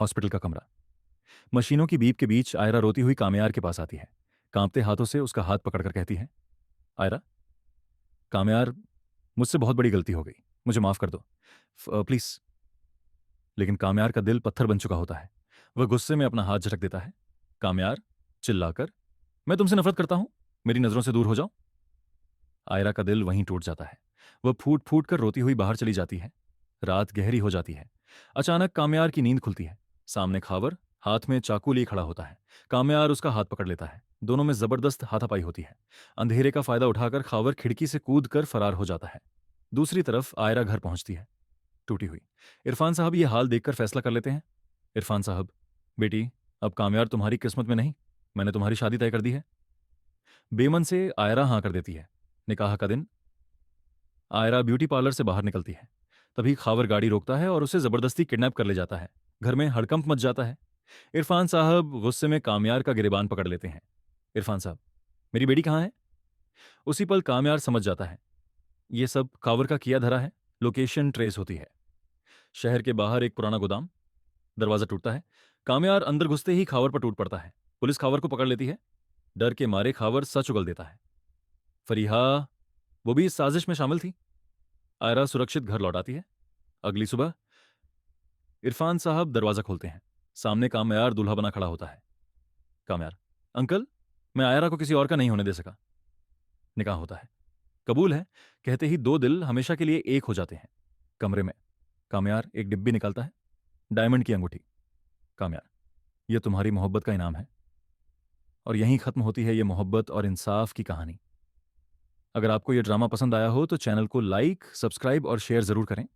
Hospital का कमरा। मशीनों की बीप के बीच आयरा रोती हुई कामयार के पास आती है। कांपते हाथों से उसका हाथ पकड़कर कहती है, आयरा, कामयार, मुझसे बहुत बड़ी गलती हो गई, मुझे माफ कर दो, प्लीज। लेकिन कामयार का दिल पत्थर बन चुका होता है। वह गुस्से में अपना हाथ झटक देता है। कामयार चिल्लाकर, मैं तुमसे नफरत करता हूं, मेरी नजरों से दूर हो जाओ। आयरा का दिल वहीं टूट जाता है। वह फूट फूट कर रोती हुई बाहर चली जाती है। रात गहरी हो जाती है। अचानक कामयार की नींद खुलती है। सामने खावर हाथ में चाकू लिए खड़ा होता है। कामयार उसका हाथ पकड़ लेता है। दोनों में जबरदस्त हाथापाई होती है। अंधेरे का फायदा उठाकर खावर खिड़की से कूद कर फरार हो जाता है। दूसरी तरफ आयरा घर पहुंचती है, टूटी हुई। इरफान साहब ये हाल देखकर फैसला कर लेते हैं। इरफान साहब, बेटी, अब कामयार तुम्हारी किस्मत में नहीं, मैंने तुम्हारी शादी तय कर दी है। बेमन से आयरा हां कर देती है। निकाह का दिन। आयरा ब्यूटी पार्लर से बाहर निकलती है। तभी खावर गाड़ी रोकता है और उसे जबरदस्ती किडनैप कर ले जाता है। घर में हड़कंप मच जाता है। इरफान साहब गुस्से में कामयार का गिरेबान पकड़ लेते हैं। इरफान साहब, मेरी बेटी कहाँ है? उसी पल कामयार समझ जाता है, ये सब खावर का किया धरा है। लोकेशन ट्रेस होती है। शहर के बाहर एक पुराना गोदाम। दरवाजा टूटता है। कामयार अंदर घुसते ही खावर पर टूट पड़ता है। पुलिस खावर को पकड़ लेती है। डर के मारे खावर सच उगल देता है। फरीहा, वो भी इस साजिश में शामिल थी। आयरा सुरक्षित घर लौट आती है। अगली सुबह इरफान साहब दरवाजा खोलते हैं। सामने कामयार दूल्हा बना खड़ा होता है। कामयार, अंकल, मैं आयरा को किसी और का नहीं होने दे सका। निकाह होता है। कबूल है, कहते ही दो दिल हमेशा के लिए एक हो जाते हैं। कमरे में कामयार एक डिब्बी निकालता है। डायमंड की अंगूठी। कामयार, यह तुम्हारी मोहब्बत का इनाम है। और यहीं खत्म होती है यह मोहब्बत और इंसाफ की कहानी। अगर आपको यह ड्रामा पसंद आया हो तो चैनल को लाइक, सब्सक्राइब और शेयर जरूर करें।